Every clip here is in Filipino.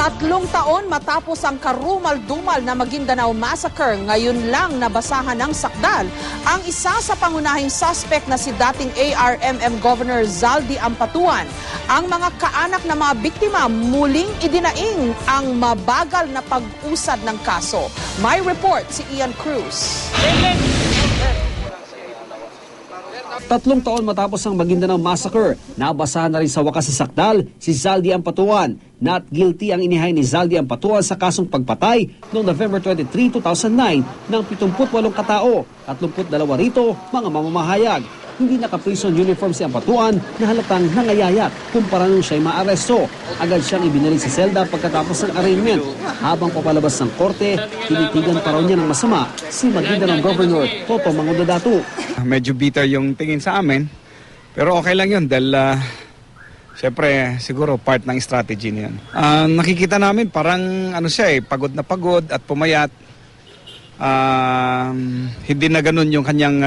3 taon matapos ang karumal-dumal na Maguindanao Massacre, ngayon lang nabasahan ng sakdal ang isa sa pangunahing suspect na si dating ARMM Governor Zaldy Ampatuan. Ang mga kaanak na mga biktima muling idinaing ang mabagal na pag-usad ng kaso. May report si Ian Cruz. 3 taon matapos ang Maguindanao Massacre, nabasahan na rin sa wakas sa sakdal si Zaldy Ampatuan. Not guilty ang inihay ni Zaldy Ampatuan sa kasong pagpatay noong November 23, 2009 ng 78 katao, 32 rito mga mamamahayag. Hindi naka-prison uniform si Ampatuan na halatang nangayayat kumpara nung siya'y maaresto. Agad siyang ibinalik sa selda pagkatapos ng arraignment. Habang papalabas ng korte, tinitigan pa raw niya ng masama si Maguindanao Governor Toto Mangudadatu. Medyo bitter yung tingin sa amin, pero okay lang yun dahil siyempre siguro part ng strategy niyan. Nakikita namin parang siya pagod na pagod at pumayat. Hindi na ganun yung kanyang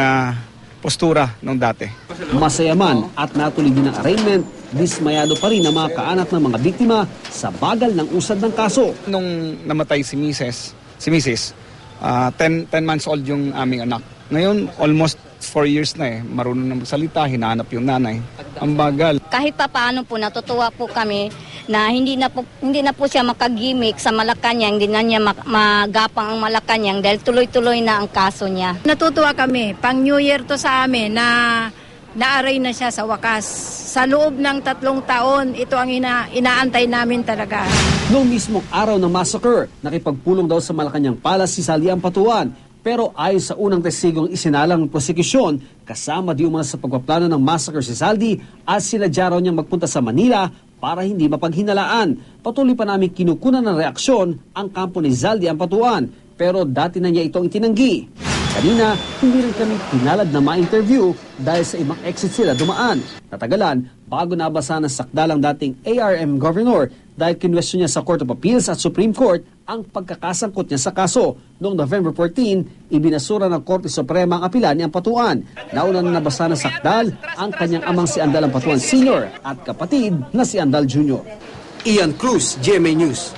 postura nung dati. Masaya man at natuloy din ang arraignment, dismayado pa rin ang mga kaanak ng mga biktima sa bagal ng usad ng kaso. Nung namatay si Mrs., 10 months old yung aming anak. Ngayon, almost 4 years na marunong na magsalita, hinahanap yung nanay. Ang bagal. Kahit pa paano po, natutuwa po kami na hindi na po siya makagimik sa Malacanang, hindi na niya magapang ang Malacanang dahil tuloy-tuloy na ang kaso niya. Natutuwa kami, pang New Year to sa amin na na-array na siya sa wakas. Sa loob ng 3 taon, ito ang inaantay namin talaga. Noong mismong araw ng massacre, nakipagpulong daw sa Malacanang Palace si Zaldy Ampatuan. Pero ayon sa unang testigong isinalang ng prosekusyon, kasama di umano sa pagpaplano ng massacre si Zaldy at sinadya raw niyang magpunta sa Manila para hindi mapaghinalaan. Patuloy pa namin kinukunan ng reaksyon ang kampo ni Zaldy Ampatuan, pero dati na niya itong itinanggi. Kanina, hindi rin kami pinalad na ma-interview dahil sa ibang exit sila dumaan. Natagalan, bago nabasa ng sakdalang dating ARM Governor dahil kinwestiyon niya sa Court of Appeals at Supreme Court ang pagkakasangkot niya sa kaso. Noong November 14, ibinasura ng Korte Suprema ang apela ni Ampatuan. Nauna na nabasa ng sakdal ang kanyang amang si Andal Ampatuan Sr. at kapatid na si Andal Jr. Ian Cruz, GMA News.